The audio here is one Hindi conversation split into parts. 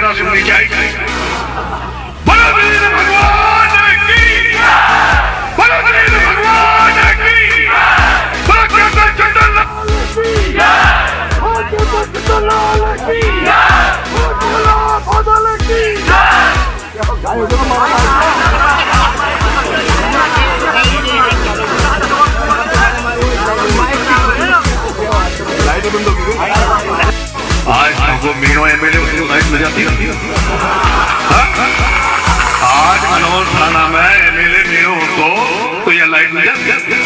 जरा सुननी चाहिए। बोलो वीर भगवान की, बोलो वीर भगवान की, बोलो केसर चंदन लाल की, बोलो केसर चंदन लाल की, बोलो बादल की। आज वो मीनो एमएलए उसको लाइट मिल जाती है। आज मनोहर थाना में एमएलए मीनो हो तो यह लाइट मिल जाती है।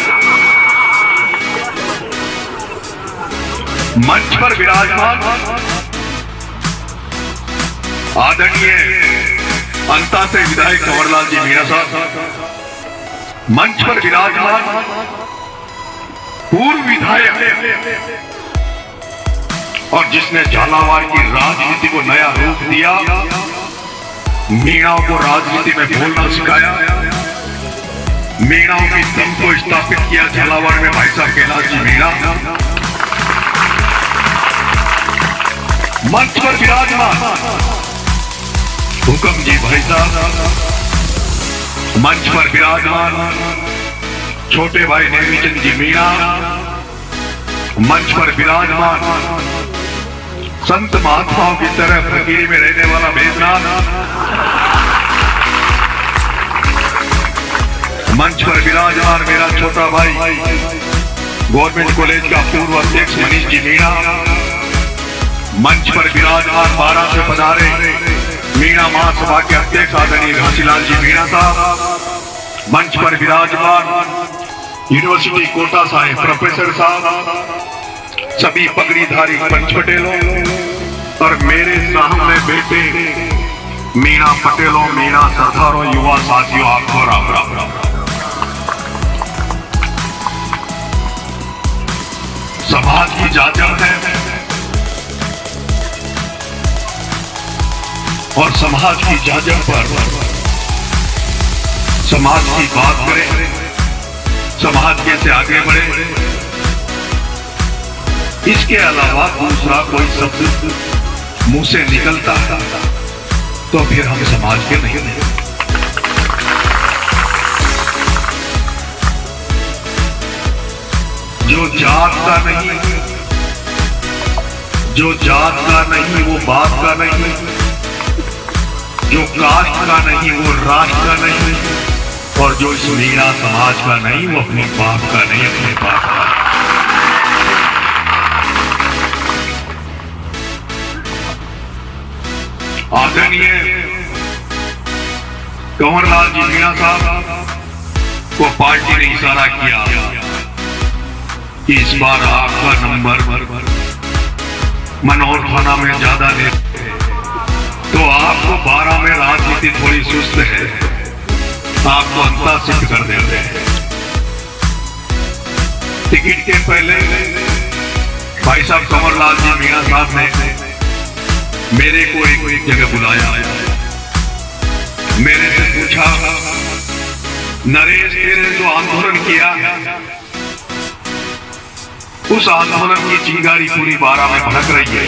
मंच पर विराजमान आदरणीय अंता से विधायक कंवरलाल जी मीणा साहब, मंच पर विराजमान पूर्व विधायक और जिसने झालावाड़ की राजनीति को नया रूप दिया, मीणाओं को राजनीति में बोलना सिखाया, मीणाओं की दम को स्थापित किया झालावाड़ में भाई साहब कैलाश जी मीणा। मंच पर विराजमान हुकम जी भाई साहब, मंच पर विराजमान छोटे भाई नेमीचंद जी मीणा, मंच पर विराजमान संत महात्माओं की तरह फकीरी में रहने वाला भेदनाथ, मंच पर विराजमान मेरा छोटा भाई गवर्नमेंट कॉलेज का पूर्व अध्यक्ष मनीष जी मीणा, मंच पर विराजमान 12 से पधारे मीणा महासभा के अध्यक्ष आदरणीय घासीलाल जी मीणा साहब, मंच पर विराजमान यूनिवर्सिटी कोटा साहेब प्रोफेसर साहब, सभी पगड़ीधारी पंच पटेलों और मेरे सामने बैठे मीणा पटेलों, मीणा सरदारों, युवा साथियों, आपको राम राम राम। समाज की जाजर है और समाज की जाजर पर समाज की बात करें, समाज कैसे आगे बढ़े, इसके अलावा दूसरा कोई शब्द मुंह से निकलता है तो फिर हम समाज के नहीं। जो जात का नहीं, जो जात का नहीं वो बात का नहीं, जो कास्ट का नहीं वो राष्ट्र का नहीं, और जो इस मीणा समाज का नहीं वो अपने बाप का नहीं, अपने बाप का। आदरणीय कंवरलाल जी मीणा साहब को पार्टी ने इशारा किया कि इस बार आपका नंबर मनोहर थाना में ज्यादा है तो आपको 12 में राजनीति थोड़ी सुस्त है, आपको अंता सिद्ध कर देते हैं। टिकट के पहले भाई साहब कंवरलाल जी मीणा साहब ने मेरे को एक जगह बुलाया, मेरे से पूछा, नरेश तेरे जो आंदोलन किया उस आंदोलन की चिंगारी पूरी 12 में भड़क रही है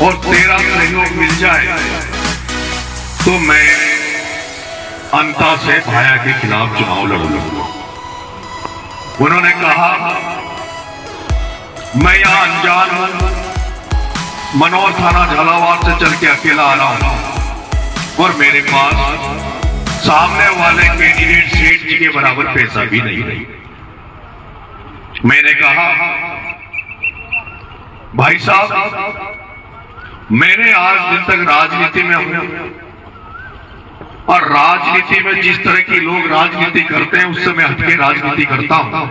और तेरा सहयोग मिल जाए तो मैं अंता से भाया के खिलाफ चुनाव लड़ूंगा। उन्होंने कहा मैं यहां अनजान हूं, मनोहर थाना झालावाड़ से चल के अकेला आ रहा हूं और मेरे पास सामने वाले कैंडिडेट सेठ जी के बराबर पैसा भी नहीं है। मैंने कहा भाई साहब मैंने आज दिन तक राजनीति में हूं और राजनीति में जिस तरह के लोग राजनीति करते हैं उससे मैं हटके राजनीति करता हूं।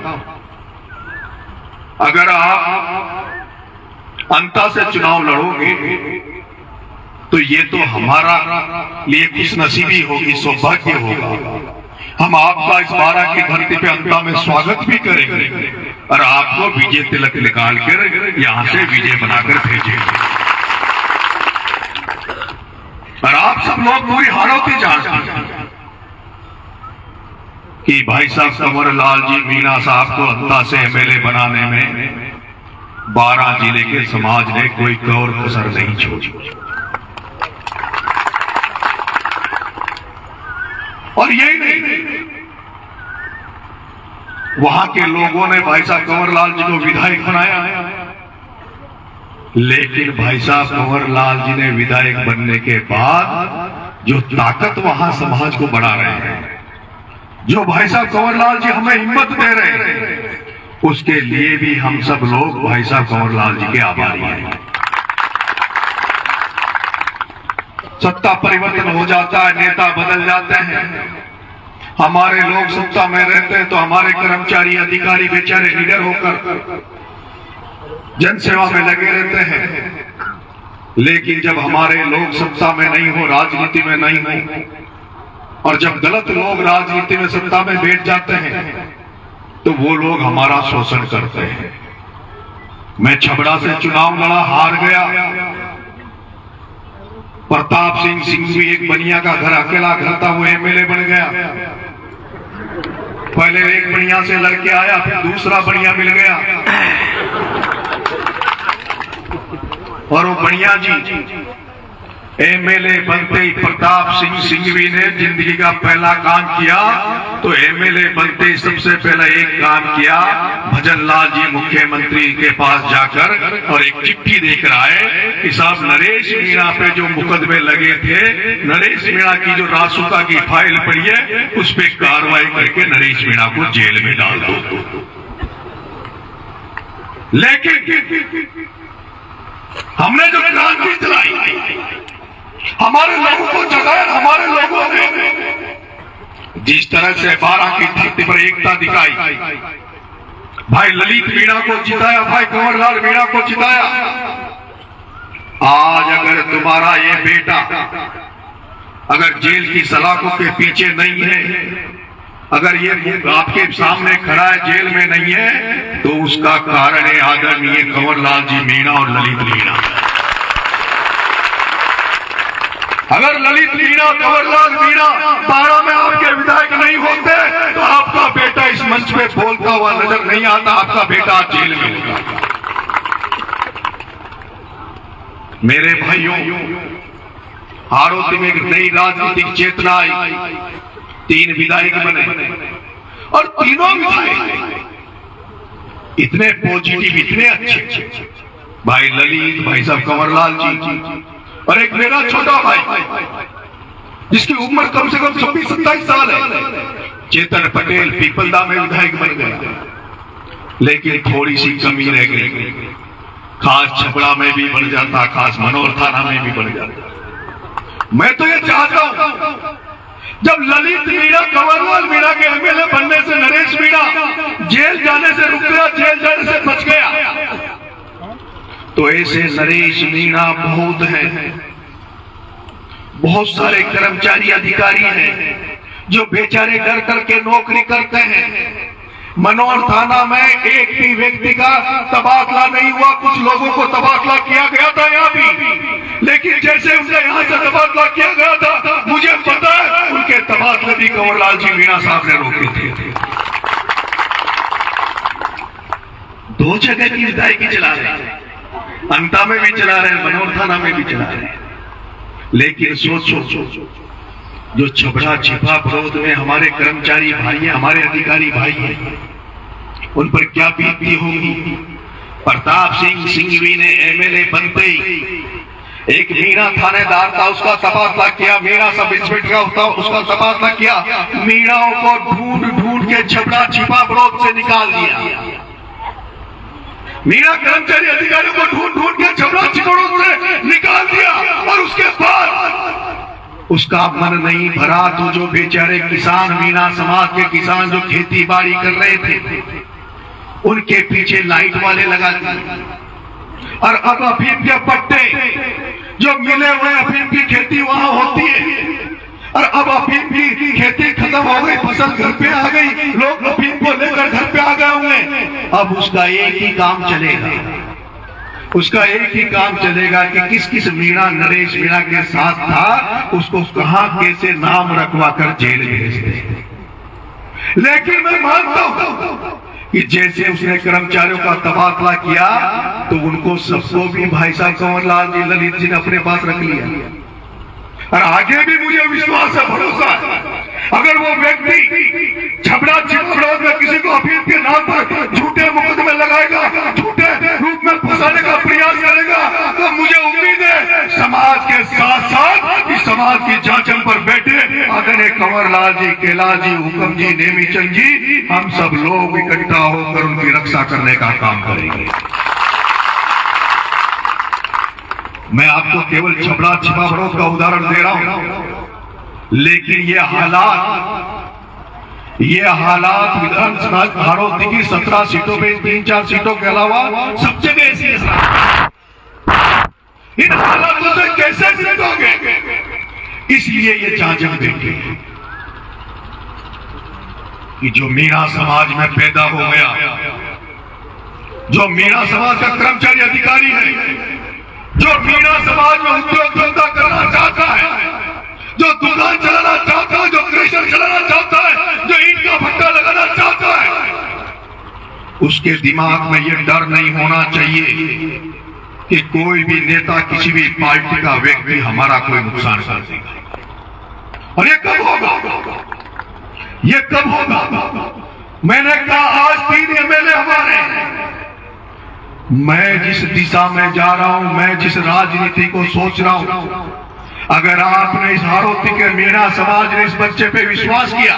अगर आप अंता से चुनाव लड़ोगे तो ये तो हमारा लिए खुशनसीबी होगी, सौभाग्य होगा। हम आपका इस 12 की धरती पे अंता में स्वागत भी करेंगे और आपको विजय तिलक निकाल कर यहां से विजय बनाकर भेजेंगे। और आप सब लोग पूरी हालत जानते हैं कि भाई साहब कंवरलाल जी मीणा साहब को अंता से एमएलए बनाने में 12 जिले के समाज ने कोई गौर कसर नहीं छोड़ी। और यही नहीं, वहां के लोगों ने भाई साहब कंवरलाल जी को विधायक बनाया, लेकिन भाई साहब कंवरलाल जी ने विधायक बनने के बाद जो ताकत वहां समाज को बढ़ा रहे हैं, जो भाई साहब कंवरलाल जी हमें हिम्मत दे रहे हैं, उसके लिए भी हम सब लोग भाई साहब कंवरलाल जी के आभारी हैं। सत्ता परिवर्तन हो जाता है, नेता बदल जाते हैं, हमारे लोग सत्ता में रहते हैं तो हमारे कर्मचारी अधिकारी बेचारे लीडर होकर जनसेवा में लगे रहते हैं, लेकिन जब हमारे लोग सत्ता में नहीं हो, राजनीति में नहीं हो, और जब गलत लोग राजनीति में सत्ता में बैठ जाते हैं तो वो लोग हमारा शोषण करते हैं। मैं छबड़ा से चुनाव लड़ा, हार गया। प्रताप सिंह सिंघवी एक बनिया का घर अकेला घर था, वो एमएलए बन गया। पहले एक बनिया से लड़के आया, फिर दूसरा बनिया मिल गया, और वो बनिया जी एमएलए बनते ही प्रताप सिंह सिंघवी ने जिंदगी का पहला काम किया तो एमएलए बनते ही सबसे पहला एक काम किया, भजन लाल जी मुख्यमंत्री के पास जाकर और एक चिट्ठी देकर आए कि साहब नरेश मीणा पे जो मुकदमे लगे थे, नरेश मीणा की जो रासुका की फाइल पड़ी है, उस पे कार्रवाई करके नरेश मीणा को जेल में डाल दो। लेकिन हमने जो क्रांति चलाई, हमारे लोगों को जगाया, हमारे लोगों ने जिस तरह से 12 की धरती पर एकता दिखाई, भाई ललित मीणा को जिताया, भाई कंवरलाल मीणा को जिताया। आज अगर तुम्हारा ये बेटा अगर जेल की सलाखों के पीछे नहीं है, अगर ये आपके सामने खड़ा है, जेल में नहीं है, तो उसका कारण है आदरणीय कंवरलाल जी मीणा और ललित मीणा। अगर ललित मीणा, कंवरलाल मीणा 12 में आपके विधायक नहीं होते तो आपका बेटा इस मंच पे बोलता हुआ नजर नहीं आता, आपका बेटा जेल में होगा। मेरे भाइयों, हाड़ौती में एक नई राजनीतिक चेतना आई, 3 विधायक बने और तीनों विधायक इतने पॉजिटिव, इतने अच्छे, भाई ललित, भाई साहब कंवरलाल जी, और एक मेरा छोटा भाई जिसकी उम्र कम से कम 26-27 साल है, चेतन पटेल पीपलदा में विधायक बन गया, लेकिन थोड़ी सी कमी रह गई, खास छपड़ा में भी बन जाता, खास मनोर थाना में भी बन जाता। मैं तो ये चाहता हूं जब ललित मीणा, कंवरलाल मीणा के एमएलए बनने से नरेश मीणा जेल जाने से रुक गया, जेल जाने से बच गया, तो ऐसे नरेश मीणा बहुत हैं, बहुत सारे कर्मचारी अधिकारी हैं जो बेचारे डर करके नौकरी करते हैं। मनोर थाना में एक भी व्यक्ति का तबादला नहीं हुआ, कुछ लोगों को तबादला किया गया था यहाँ भी, लेकिन जैसे उनसे यहाँ से तबादला किया गया था, मुझे पता है उनके तबादले भी कंवरलाल जी मीणा साहब ने रोके थे। 2 जगह की विधायकी चला रहे हैं, अंता में भी चला रहे हैं, मनोर थाना में भी चला रहे हैं, लेकिन सोचो जो छबड़ा छिपा बड़ौद में हमारे कर्मचारी भाई हैं, हमारे अधिकारी भाई हैं, उन पर क्या बीतती होगी। प्रताप सिंह सिंघवी ने एमएलए बनते ही एक मीणा थानेदार था, उसका तबादला किया, मीणा सब इंस्पेक्टर होता उसका तबादला किया, मीणाओं को ढूंढ ढूंढ के छबड़ा छिपा बड़ौद से निकाल दिया। मीणा कर्मचारी अधिकारियों को ढूंढ ढूंढ के छबड़ा छिपड़ों से निकाल दिया, और उसके बाद उसका मन नहीं भरा तो जो बेचारे किसान, मीणा समाज के किसान जो खेती बाड़ी कर रहे थे, उनके पीछे लाइट वाले लगा दिए, और अब अफीम के पट्टे जो मिले हुए, अफीम की खेती वहां होती है, और अब अफीम की खेती खत्म हो गई, फसल घर पे आ गई, लोग अफीम को लेकर घर पे आ गए होंगे। अब उसका एक ही काम चलेगा, उसका एक ही काम चलेगा कि किस किस मीणा, नरेश मीणा के साथ था, उसको कहां कैसे नाम रखवा कर जेल भेज दे। लेकिन मैं मानता हूं कि जैसे उसने कर्मचारियों का तबादला किया, तो उनको सबको भी भाई साहब कंवरलाल जी, ललित जी ने अपने पास रख लिया। और आगे भी मुझे विश्वास है, भरोसा है, अगर वो व्यक्ति छबड़ा चिपड़ोद में किसी को अपील के नाम पर झूठे मुकदमे लगाएगा, झूठे रूप में फंसाने का प्रयास करेगा, तो मुझे उम्मीद है समाज के साथ साथ इस समाज की जांचन पर बैठे आदरणीय कंवरलाल जी, कैलाश जी, हुक्म जी, नेमीचंद जी, हम सब लोग इकट्ठा होकर उनकी रक्षा करने का काम करेंगे। मैं आपको केवल छबड़ा छिपाबड़ोद का उदाहरण दे रहा हूं, लेकिन ये हालात विधानसभा हाड़ौती की 17 सीटों पे 3-4 सीटों के अलावा सब जगह ऐसी है। इन हालातों से कैसे निपटोगे? इसलिए ये जांचन देंगे कि जो मीणा समाज में पैदा हो गया, जो मीणा समाज का कर्मचारी अधिकारी है, जो मीणा समाज में उद्योग धंधा करना चाहता है, जो दुकान चलाना चाहता है, जो क्रेशर चलाना चाहता है, जो ईंट का भट्टा लगाना चाहता है, उसके दिमाग में यह डर नहीं होना चाहिए कि कोई भी नेता, किसी भी पार्टी का व्यक्ति हमारा कोई नुकसान कर देगा। और ये कब होगा? ये कब होगा? मैंने कहा आज 3 एमएलए हमारे हैं। मैं जिस दिशा में जा रहा हूं, मैं जिस राजनीति को सोच रहा हूं, अगर आपने इस हाड़ौती के मीणा समाज ने इस बच्चे पे विश्वास किया,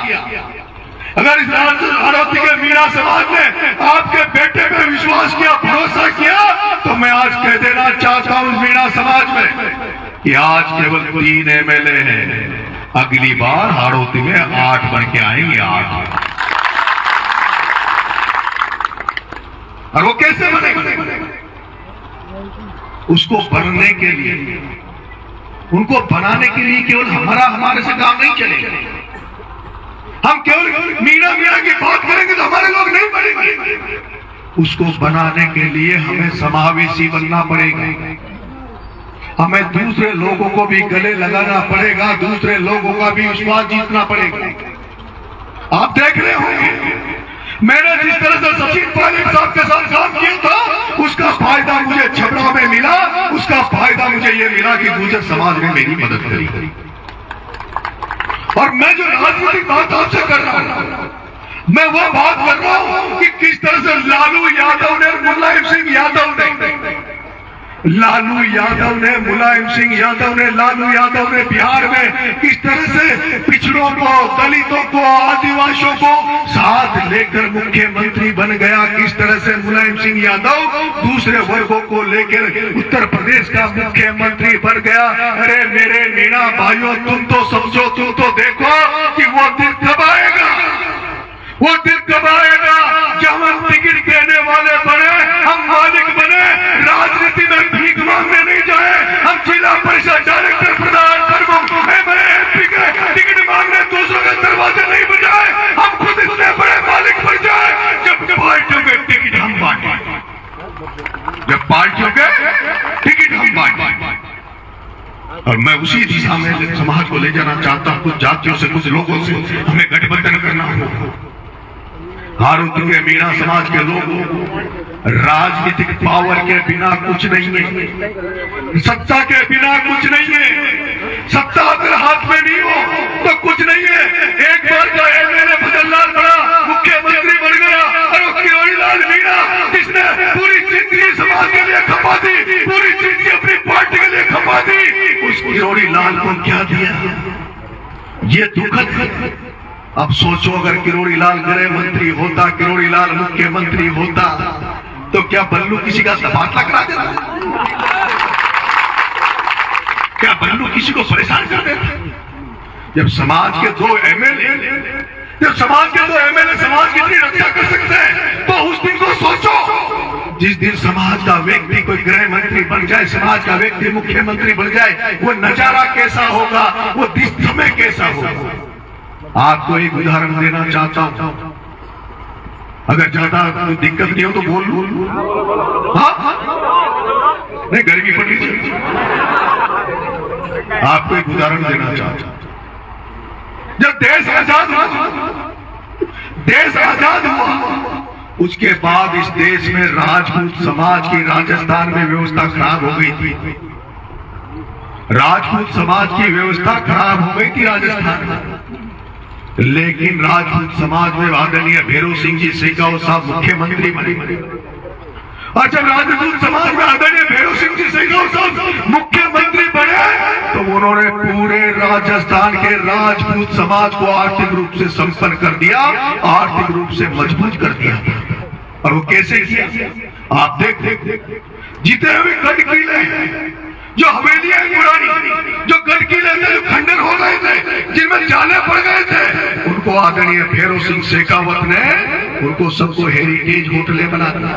अगर इस हाड़ौती के मीणा समाज ने आपके बेटे पे विश्वास किया, भरोसा किया, तो मैं आज कह देना चाहता हूं मीणा समाज में कि आज केवल 3 एमएलए हैं, अगली बार हाड़ौती में 8 बन के आएंगे, 8। और वो कैसे बनेगा? उसको बनने के लिए, उनको बनाने के लिए केवल हमारे से काम नहीं चलेगा। हम केवल मीणा की बात करेंगे तो हमारे लोग नहीं बनेंगे। उसको बनाने के लिए हमें समावेशी बनना पड़ेगा, हमें दूसरे लोगों को भी गले लगाना पड़ेगा, दूसरे लोगों का भी विश्वास जीतना पड़ेगा। आप देख रहे होंगे मैंने जिस तरह से सचिन पायलट साहब के साथ काम किया था, उसका फायदा मुझे छबड़ा में मिला, उसका फायदा मुझे ये मिला कि दूसरे समाज ने मेरी मदद करी। और मैं जो राजनीतिक बात आपसे कर रहा हूं, मैं वो बात कर रहा हूं कि किस तरह से लालू यादव ने, मुलायम सिंह यादव ने बिहार में किस तरह से पिछड़ों को, दलितों को, आदिवासियों को साथ लेकर मुख्यमंत्री बन गया, किस तरह से मुलायम सिंह यादव दूसरे वर्गों को लेकर उत्तर प्रदेश का मुख्यमंत्री बन गया। अरे मेरे मीणा भाइयों, तुम तो समझो, तुम तो देखो कि वो दिन कब आएगा, वो दिन कब आएगा जब हम टिकट देने वाले बने, हम मालिक बने, राजनीति में भीख मांगने नहीं जाए, हम जिला परिषद डायरेक्टर, प्रधान, MP के टिकट मांगने दूसरों के दरवाजे नहीं बजाए, हम खुद इतने बड़े मालिक बन जाए जब पार्टियों के टिकट हम बांटे, जब पार्टियों के टिकट हम बांटे। और मैं उसी दिशा में समाज को ले जाना चाहता हूं। कुछ जातियों से, कुछ लोगों से हमें गठबंधन करना होगा। हाड़ौती के मीणा समाज के लोग राजनीतिक पावर के बिना कुछ नहीं है, सत्ता के बिना कुछ नहीं है। सत्ता अगर हाथ में नहीं हो तो कुछ नहीं है। एक बार का एमएलए भजनलाल बड़ा मुख्यमंत्री बन गया, और किरोड़ीलाल मीणा जिसने पूरी जिंदगी समाज के लिए खपा दी, पूरी जिंदगी अपनी पार्टी के लिए खपा दी, उस किरोड़ीलाल को क्या दिया? ये दुखद है। अब सोचो, अगर किरोड़ीलाल गृह मंत्री होता, किरोड़ीलाल मुख्यमंत्री होता, तो क्या बल्लू किसी का तबादला करा देता? क्या बल्लू किसी को परेशान कर देता? जब समाज के 2 एमएलए समाज की रक्षा कर सकते हैं, तो उस दिन को सोचो जिस दिन समाज का व्यक्ति कोई गृह मंत्री बन जाए, समाज का व्यक्ति मुख्यमंत्री बन जाए, वो नजारा कैसा होगा, वो समय कैसा होगा। आपको एक उदाहरण देना चाहता हूं, अगर ज्यादा दिक्कत नहीं हो तो बोल हाँ? नहीं, गर्मी पड़ रही। आपको एक उदाहरण देना चाहता हूं। जब देश आजाद हुआ उसके बाद इस देश में राजपूत समाज की राजस्थान में व्यवस्था खराब हो गई थी। राजपूत समाज की व्यवस्था खराब हो गई थी राजस्थान में, लेकिन राजपूत समाज में आदरणीय भैरव सिंह जी सेगांव साहब मुख्यमंत्री बने। और जब राजपूत समाज में आदरणीय भैरव सिंह जी सेगांव साहब मुख्यमंत्री बने तो उन्होंने पूरे राजस्थान के राजपूत समाज को आर्थिक रूप से संपन्न कर दिया, आर्थिक रूप से मजबूत कर दिया। और वो कैसे किया आप देख, जितने हुए गढ़ किले, जो हवेलियां पुरानी, जो गढ़ किले थे, जो खंडर हो गए थे, जिनमें जाले पड़ गए थे, उनको आदरणीय भैरव सिंह शेखावत ने उनको सबको हेरिटेज होटलें बना दिया।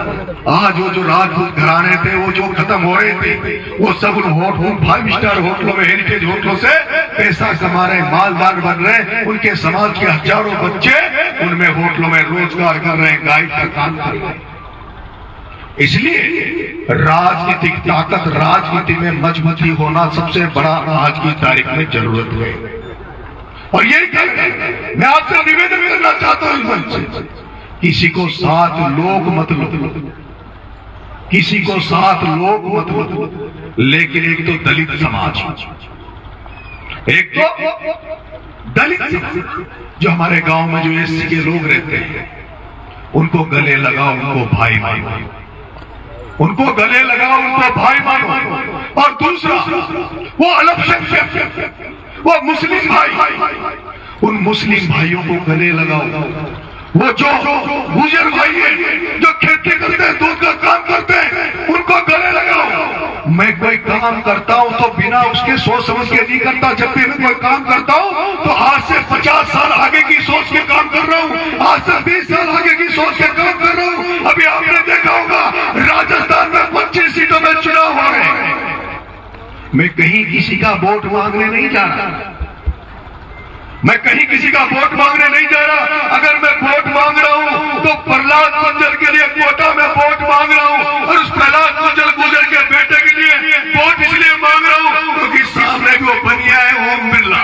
आज वो जो राजपूत घराने थे वो जो खत्म हो रहे थे, वो सब उन होटलों 5 स्टार होटलों में, हेरिटेज होटलों से पैसा कमा रहे, मालदार बन रहे। उनके समाज के हजारों बच्चे उनमें होटलों में रोजगार कर रहे हैं, गाइड का काम कर रहे हैं। इसलिए राजनीतिक ताकत, राजनीति में मजबूती होना सबसे बड़ा आज की तारीख में जरूरत है। और यही मैं आपसे निवेदन करना चाहता हूं इस मंच से, किसी को साथ लोग मत लो, किसी को साथ लोग मत लो, लेकिन एक तो दलित समाज, एक तो दलित समाज जो हमारे गांव में जो एससी के लोग रहते हैं, उनको गले लगाओ, उनको भाई मानो, उनको गले लगाओ, उनको भाई मानो। और दूसरा वो अल्पसंख्यक, वो मुस्लिम भाई, उन मुस्लिम भाइयों को गले लगाओ। वो जो गुजर भाई है, जो खेती करते हैं, दूध का काम करते हैं, उनको गले लगाओ। मैं कोई काम करता हूं तो बिना उसके सोच समझ के नहीं करता। जब भी मैं कोई काम करता हूं तो आज से 50 साल आगे की सोच के काम कर रहा हूं, आज से 20 साल आगे की सोच के काम कर रहा हूं। अभी आपने देखा होगा राजस्थान में 25 सीटों में चुनाव हो रहे हैं। मैं कहीं किसी का वोट मांगने नहीं जा रहा, मैं कहीं किसी का वोट मांगने नहीं जा रहा। अगर मैं वोट मांग रहा हूं तो प्रहलाद गुर्जर के लिए कोटा में वोट मांग रहा हूं, और उस प्रहलाद गुर्जर के बेटे के लिए वोट इसलिए मांग रहा हूं क्योंकि सामने वो बनिया है ओम बिरला।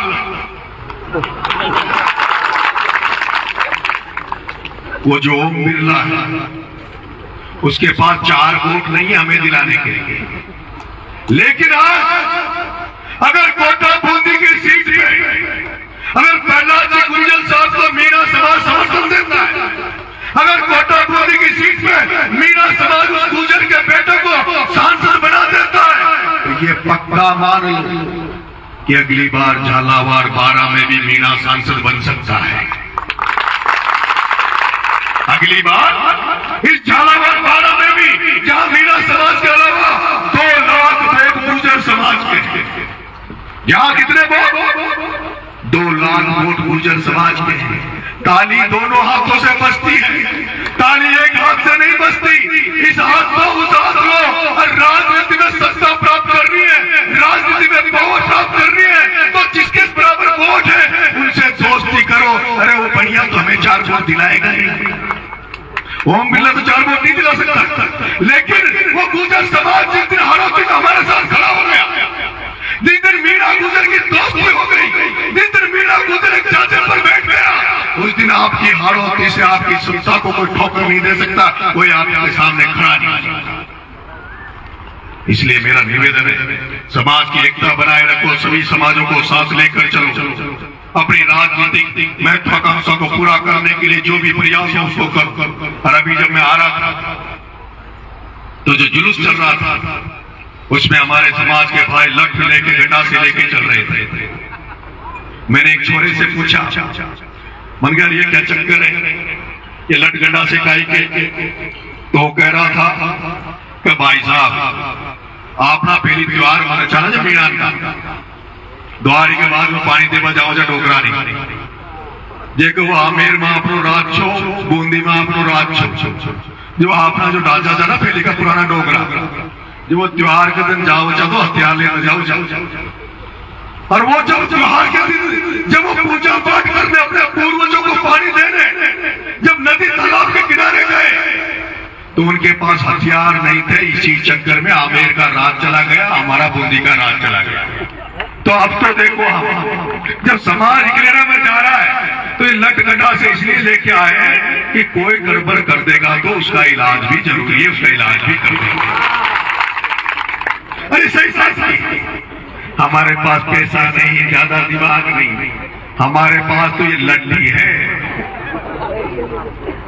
वो जो ओम बिरला है उसके पास 4 वोट नहीं है हमें दिलाने के लिए, लेकिन आज अगर कोटा बूंदी की सीट पे अगर प्रहलाद जी गुर्जर साहब को मीना समाज समर्थन देता है, अगर कोटा बूंदी की सीट पे मीना समाज उस गुर्जर के बेटे को सांसद बना देता है, तो ये पक्का मान लो कि अगली बार झालावाड़ 12 में भी मीना सांसद बन सकता है। अगली बार इस झालावाड़ 12 में भी जहां मीना समाज के अलावा 2 लाख वोट गुर्जर समाज के, जहां कितने वोट 2 लाख वोट गुर्जर समाज के हैं। ताली दोनों हाथों से बजती है, ताली एक हाथ से नहीं बजती। इस हाथ को उस हाथ को, और राजनीति में सत्ता प्राप्त करनी है, राजनीति में पावर प्राप्त करनी है, तो जिसके बराबर वोट है उनसे दोस्ती करो। अरे वो बढ़िया तो हमें 4 वोट दिलाएगा नहीं, ओम बिरला तो 4 वोट नहीं दिला सकता, लेकिन वो गुर्जर समाज जिस दिन हर दिन हमारे साथ खड़ा हो गया, जिस दिन मीना गुर्जर की दोस्ती हो गई, जिस दिन मीना गुर्जर एक चाचे पर बैठ गया, उस दिन आपकी हारोती से आपकी सत्ता को कोई ठोकर नहीं दे सकता, कोई आपके सामने खड़ा नहीं हो सकता। इसलिए मेरा निवेदन है, समाज की एकता बनाए रखो, सभी समाजों को साथ लेकर चलो, अपनी राजनीतिक महत्वाकांक्षा को पूरा करने के लिए जो भी प्रयास है उसको करो। और अभी जब मैं आ रहा था तो जो जुलूस चल रहा था उसमें हमारे समाज के भाई लठ लेके, गंडा से लेके चल रहे थे। मैंने एक छोरे से पूछा, मन गया ये क्या चक्कर है, ये लठ गंडा से काई के? तो वो कह रहा था कि भाई साहब आप ना पहली त्योहार माना चला जब मीना का द्वारी के बाद में पानी देवा जाओ जा डोकरा नहीं जे वो आमेर में अपनो राज छो, बूंदी में अपनो राज छो, जो अपना जो ढांचा था ना पहले का पुराना डोगरा, जो वो त्योहार के दिन जाओ तो हथियार लेने जाओ। और वो जब त्योहार के दिन जब वो पूजा पाठ करने अपने पूर्वजों को पानी देने जब नदी तालाब के किनारे गए तो उनके पास हथियार नहीं थे। इसी चक्कर में आमेर का राज चला गया, हमारा बूंदी का राज चला गया। तो अब तो देखो जब समाज गिरने में जा रहा है तो ये लटगटा से इसलिए लेके आए हैं कि कोई गड़बड़ कर देगा तो उसका इलाज भी जरूरी है, उसका इलाज भी कर देंगे। अरे सही हमारे पास पैसा नहीं, ज्यादा दिमाग नहीं, हमारे पास तो ये लट्ठी है।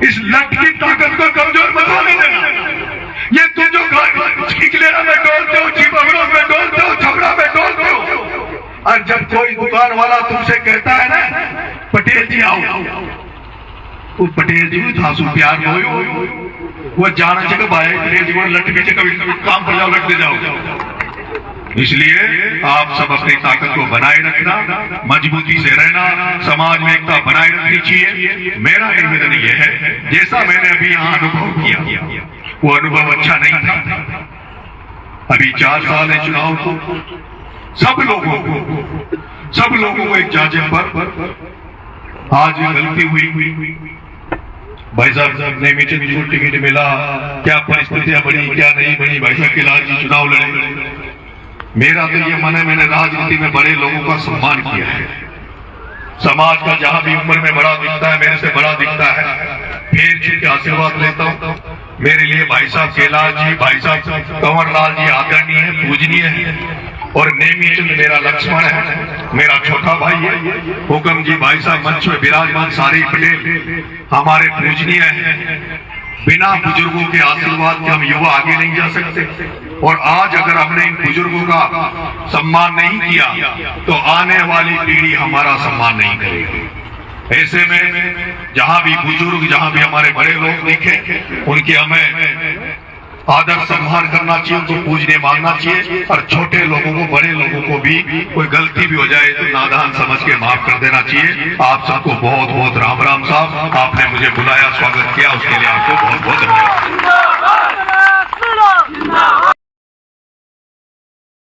इस लठ की ताकत को कमजोर मत होने देना। ये तुम जो खिकलेरा में डोलते हो, चिपकड़ों में डोलते हो, छपड़ा में डोलते हो, और जब कोई दुकान वाला तुमसे कहता है ना पटेल जी आओ, वो पटेल जी थासु प्यार हो वो जाना चाहिए भाई पटेल जी को लट पीछे कभी काम पर जाओ, लट दे जाओ। इसलिए आप सब अपनी ताकत को बनाए रखना, मजबूती से रहना, समाज में एकता बनाए रखनी चाहिए। मेरा निवेदन यह है, जैसा मैंने अभी यहाँ अनुभव किया वो अनुभव अच्छा नहीं था। अभी 4 साल है चुनाव को, सब लोगों को एक जांच पर आज गलती हुई। भाई साहब ने टिकट मिला, क्या परिस्थितियां बनी क्या नहीं बनी, भाई साहब के लाल जी चुनाव लड़े। मेरा तो ये मन है, मैंने राजनीति में बड़े लोगों का सम्मान किया है। समाज का जहां भी उम्र में बड़ा दिखता है, मेरे से बड़ा दिखता है, फिर जिनके आशीर्वाद लेता हूं। मेरे लिए भाई साहब केलाल जी, भाई साहब कंवरलाल जी आदरणीय है, पूजनीय है, और नेमीचंद मेरा लक्ष्मण है, मेरा छोटा भाई है। हुक्म जी भाई साहब मंच में विराजमान सारे पटेल हमारे पूजनीय है। बिना बुजुर्गों के आशीर्वाद के हम युवा आगे नहीं जा सकते, और आज अगर हमने इन बुजुर्गों का सम्मान नहीं किया तो आने वाली पीढ़ी हमारा सम्मान नहीं करेगी। ऐसे में जहां भी बुजुर्ग, जहां भी हमारे बड़े लोग दिखे, उनके हमें आदर सम्मान करना चाहिए, उनको पूजने मांगना चाहिए, और छोटे लोगों को, बड़े लोगों को भी कोई गलती भी हो जाए तो नादान समझ के माफ कर देना चाहिए। आप सबको बहुत बहुत राम राम साहब, आपने मुझे बुलाया, स्वागत किया, उसके लिए आपको बहुत बहुत धन्यवाद।